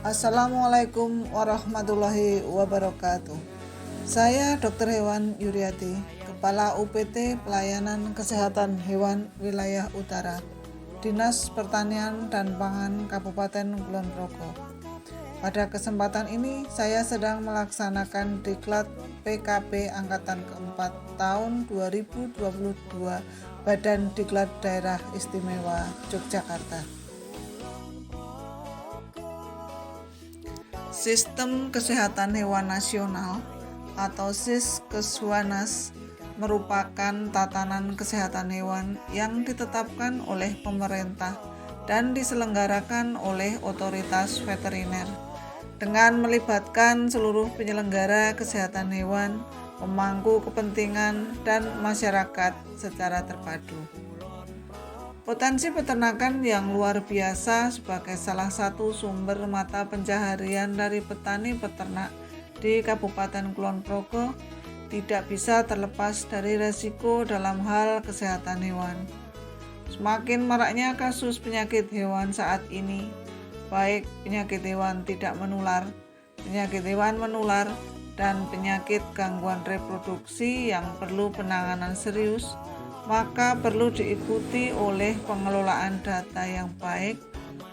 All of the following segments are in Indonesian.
Assalamualaikum warahmatullahi wabarakatuh. Saya Dr. Hewan Yuriati, Kepala UPT Pelayanan Kesehatan Hewan Wilayah Utara, Dinas Pertanian dan Pangan Kabupaten Kulon Progo. Pada kesempatan ini, saya sedang melaksanakan Diklat PKP Angkatan keempat tahun 2022 Badan Diklat Daerah Istimewa Yogyakarta. Sistem Kesehatan Hewan Nasional atau SIS-Keswanas merupakan tatanan kesehatan hewan yang ditetapkan oleh pemerintah dan diselenggarakan oleh otoritas veteriner dengan melibatkan seluruh penyelenggara kesehatan hewan, pemangku kepentingan, dan masyarakat secara terpadu. Potensi peternakan yang luar biasa sebagai salah satu sumber mata pencaharian dari petani peternak di Kabupaten Kulon Progo tidak bisa terlepas dari resiko dalam hal kesehatan hewan. Semakin maraknya kasus penyakit hewan saat ini, baik penyakit hewan tidak menular, penyakit hewan menular, dan penyakit gangguan reproduksi yang perlu penanganan serius, maka perlu diikuti oleh pengelolaan data yang baik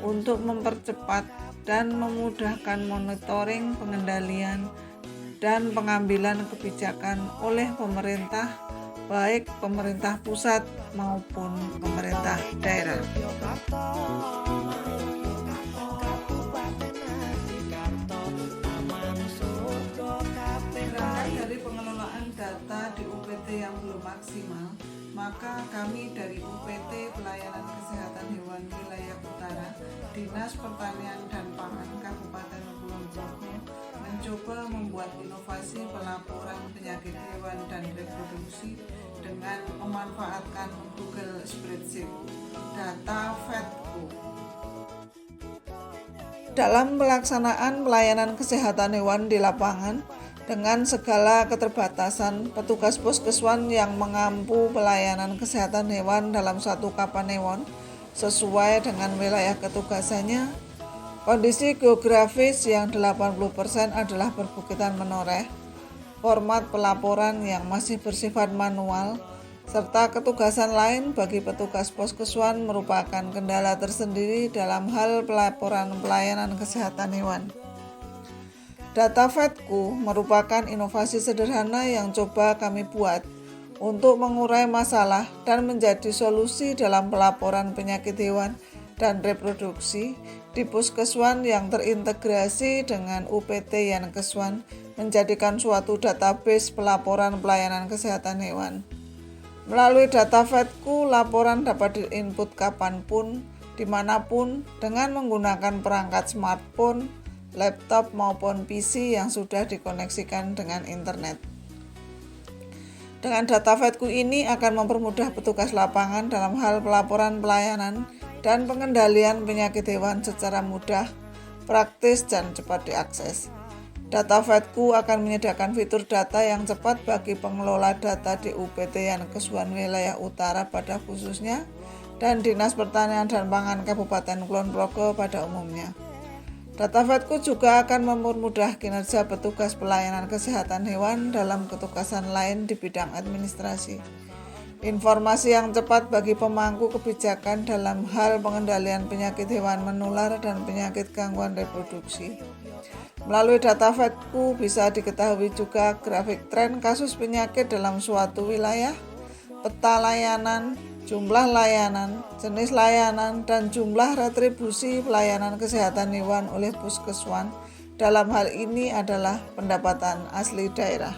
untuk mempercepat dan memudahkan monitoring, pengendalian, dan pengambilan kebijakan oleh pemerintah, baik pemerintah pusat maupun pemerintah daerah. Dari pengelolaan data di UPT yang belum maksimal, maka kami dari UPT Pelayanan Kesehatan Hewan Wilayah Utara, Dinas Pertanian dan Pangan Kabupaten Kulon Progo mencoba membuat inovasi pelaporan penyakit hewan dan reproduksi dengan memanfaatkan Google Spreadsheet data Vetco. Dalam pelaksanaan pelayanan kesehatan hewan di lapangan, dengan segala keterbatasan petugas puskeswan yang mengampu pelayanan kesehatan hewan dalam satu kapanewon sesuai dengan wilayah ketugasannya, kondisi geografis yang 80% adalah perbukitan menoreh, format pelaporan yang masih bersifat manual, serta ketugasan lain bagi petugas puskeswan merupakan kendala tersendiri dalam hal pelaporan pelayanan kesehatan hewan. Data Vetco merupakan inovasi sederhana yang coba kami buat untuk mengurai masalah dan menjadi solusi dalam pelaporan penyakit hewan dan reproduksi di puskeswan yang terintegrasi dengan UPT Yankeswan, menjadikan suatu database pelaporan pelayanan kesehatan hewan. Melalui data Vetco, laporan dapat diinput kapanpun, dimanapun, dengan menggunakan perangkat smartphone, laptop maupun PC yang sudah dikoneksikan dengan internet. Dengan data Vetco ini akan mempermudah petugas lapangan dalam hal pelaporan pelayanan dan pengendalian penyakit hewan secara mudah, praktis, dan cepat diakses. Data Vetco akan menyediakan fitur data yang cepat bagi pengelola data di UPT Yankeswan Wilayah Utara pada khususnya dan Dinas Pertanian dan Pangan Kabupaten Kulon Progo pada umumnya. Data Vetco juga akan mempermudah kinerja petugas pelayanan kesehatan hewan dalam ketugasan lain di bidang administrasi. Informasi yang cepat bagi pemangku kebijakan dalam hal pengendalian penyakit hewan menular dan penyakit gangguan reproduksi. Melalui data Vetco bisa diketahui juga grafik tren kasus penyakit dalam suatu wilayah, peta layanan, jumlah layanan, jenis layanan, dan jumlah retribusi pelayanan kesehatan hewan oleh puskeswan. Dalam hal ini adalah pendapatan asli daerah.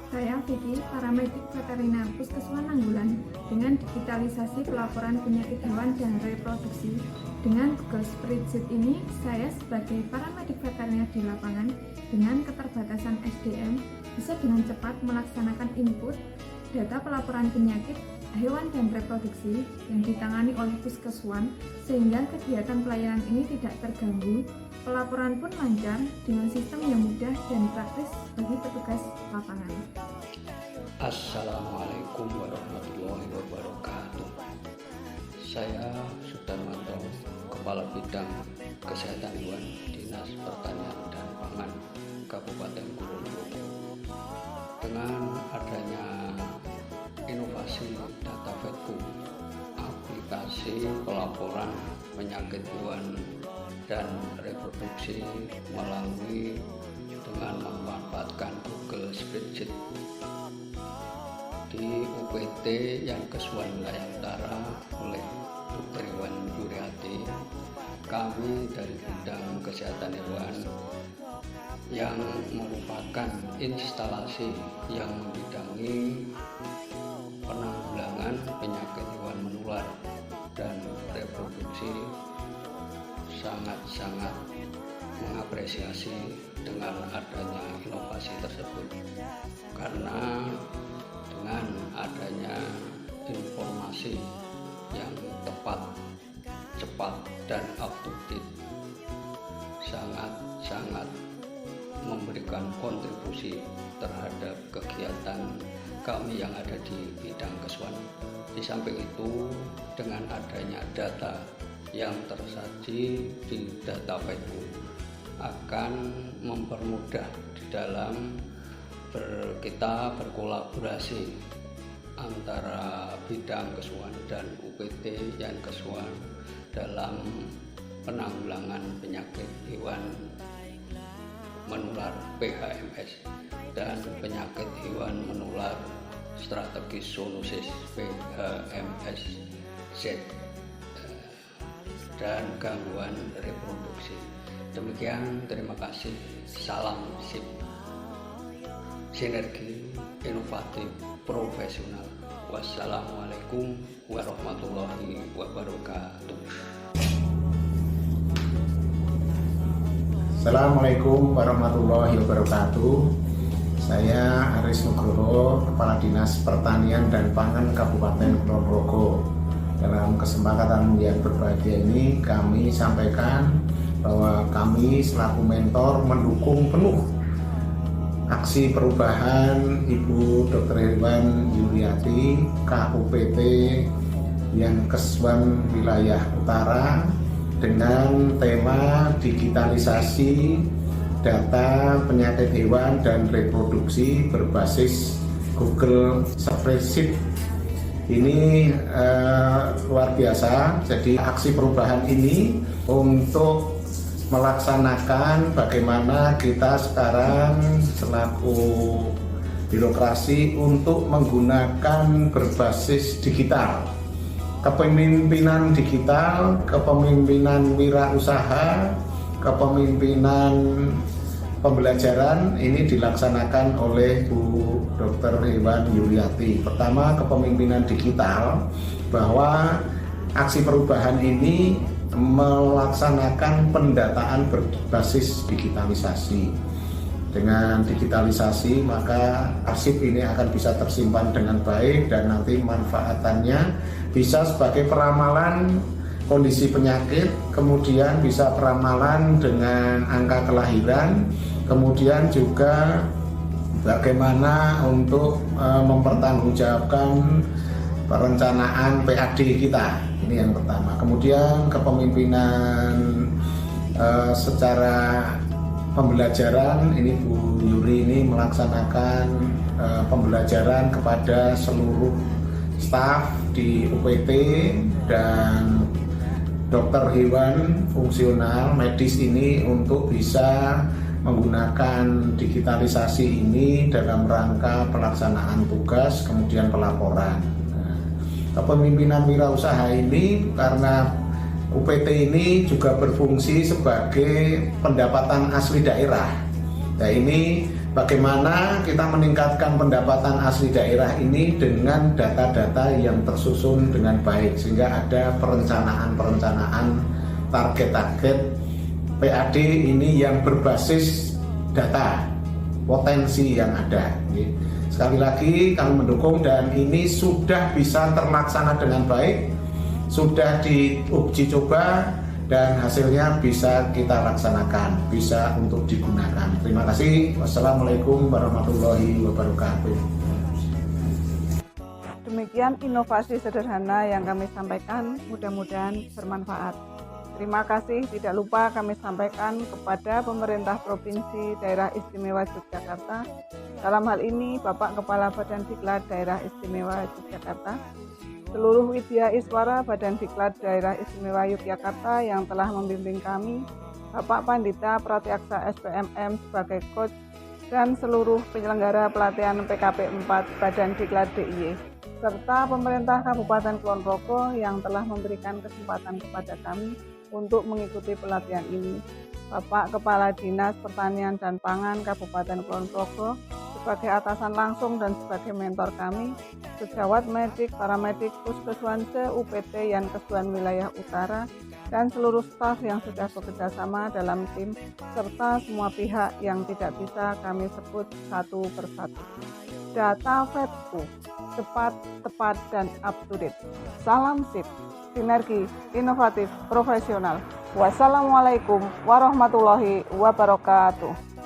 Saya Vicky, paramedik veteriner Puskeswan Nanggulan. Dengan digitalisasi pelaporan penyakit hewan dan reproduksi dengan Google Spreadsheet ini, saya sebagai paramedik veteriner di lapangan dengan keterbatasan SDM bisa dengan cepat melaksanakan input data pelaporan penyakit hewan dan reproduksi yang ditangani oleh puskeswan sehingga kegiatan pelayanan ini tidak terganggu. Pelaporan pun lancar dengan sistem yang mudah dan praktis bagi petugas lapangan. Assalamualaikum warahmatullahi wabarakatuh. Saya Sudarmanto, Kepala Bidang Kesehatan Hewan Dinas Pertanian dan Pangan Kabupaten Kulon Progo. Dengan adanya inovasi data vetku, aplikasi pelaporan penyakit hewan dan reproduksi melalui dengan memanfaatkan Google Spreadsheet di UPT yang Kesuan Wilayah Utara oleh Dr. Iwan Yuriati, kami dari bidang kesehatan hewan yang merupakan instalasi yang membidangi penanggulangan penyakit hewan menular dan reproduksi sangat-sangat mengapresiasi dengan adanya inovasi tersebut, karena dengan adanya informasi yang tepat, cepat, dan up to date sangat-sangat memberikan kontribusi terhadap kegiatan kami yang ada di bidang kesuan. Di samping itu, dengan adanya data yang tersaji di data vetku akan mempermudah di dalam kita berkolaborasi antara bidang kesuan dan UPT yang kesuan dalam penanggulangan penyakit hewan menular PHMS dan penyakit hewan menular strategis zoonosis PHMS-Z dan gangguan reproduksi. Demikian, terima kasih. Salam SIP. Sinergi inovatif profesional. Wassalamualaikum warahmatullahi wabarakatuh. Assalamualaikum warahmatullahi wabarakatuh. Saya Aris Nugroho, Kepala Dinas Pertanian dan Pangan Kabupaten Kulon Progo. Dalam kesempatan yang berbahagia ini, kami sampaikan bahwa kami selaku mentor mendukung penuh aksi perubahan Ibu Dr. Iwan Yuriati, KUPT yang Kesuan Wilayah Utara, dengan tema digitalisasi data penyakit hewan dan reproduksi berbasis Google Spreadsheet. Ini luar biasa. Jadi aksi perubahan ini untuk melaksanakan bagaimana kita sekarang selaku birokrasi untuk menggunakan berbasis digital. Kepemimpinan digital, kepemimpinan wirausaha, kepemimpinan pembelajaran ini dilaksanakan oleh Bu Dr. Iwan Yuriati. Pertama, kepemimpinan digital, bahwa aksi perubahan ini melaksanakan pendataan berbasis digitalisasi. Dengan digitalisasi, maka arsip ini akan bisa tersimpan dengan baik dan nanti manfaatannya bisa sebagai peramalan kondisi penyakit, kemudian bisa peramalan dengan angka kelahiran, kemudian juga bagaimana untuk mempertanggungjawabkan perencanaan PAD kita. Ini yang pertama. Kemudian kepemimpinan secara pembelajaran, ini Bu Yuri ini melaksanakan pembelajaran kepada seluruh staf di UPT dan dokter hewan fungsional medis ini untuk bisa menggunakan digitalisasi ini dalam rangka pelaksanaan tugas, kemudian pelaporan. Kepemimpinan wirausaha ini karena UPT ini juga berfungsi sebagai pendapatan asli daerah. Nah, ini bagaimana kita meningkatkan pendapatan asli daerah ini dengan data-data yang tersusun dengan baik, sehingga ada perencanaan target-target PAD ini yang berbasis data potensi yang ada. Sekali lagi kami mendukung dan ini sudah bisa terlaksana dengan baik, sudah diuji coba dan hasilnya bisa kita laksanakan, bisa untuk digunakan. Terima kasih. Wassalamualaikum warahmatullahi wabarakatuh. Demikian Sekian inovasi sederhana yang kami sampaikan, mudah-mudahan bermanfaat. Terima kasih, tidak lupa kami sampaikan kepada pemerintah Provinsi Daerah Istimewa Yogyakarta, dalam hal ini Bapak Kepala Badan Diklat Daerah Istimewa Yogyakarta, seluruh Widya Iswara Badan Diklat Daerah Istimewa Yogyakarta yang telah membimbing kami, Bapak Pandita Pratyaksa SPMM sebagai coach, dan seluruh penyelenggara pelatihan PKP 4 Badan Diklat DIY, serta pemerintah Kabupaten Kulon Progo yang telah memberikan kesempatan kepada kami untuk mengikuti pelatihan ini. Bapak Kepala Dinas Pertanian dan Pangan Kabupaten Kulon Progo sebagai atasan langsung dan sebagai mentor kami, sejawat medik, paramedik, puskeswan se-UPT Yankeswan Wilayah Utara, dan seluruh staf yang sudah bekerja sama dalam tim, serta semua pihak yang tidak bisa kami sebut satu persatu. Data Vetku, cepat, tepat, dan up to date. Salam SIP, sinergi, inovatif, profesional. Wassalamualaikum warahmatullahi wabarakatuh.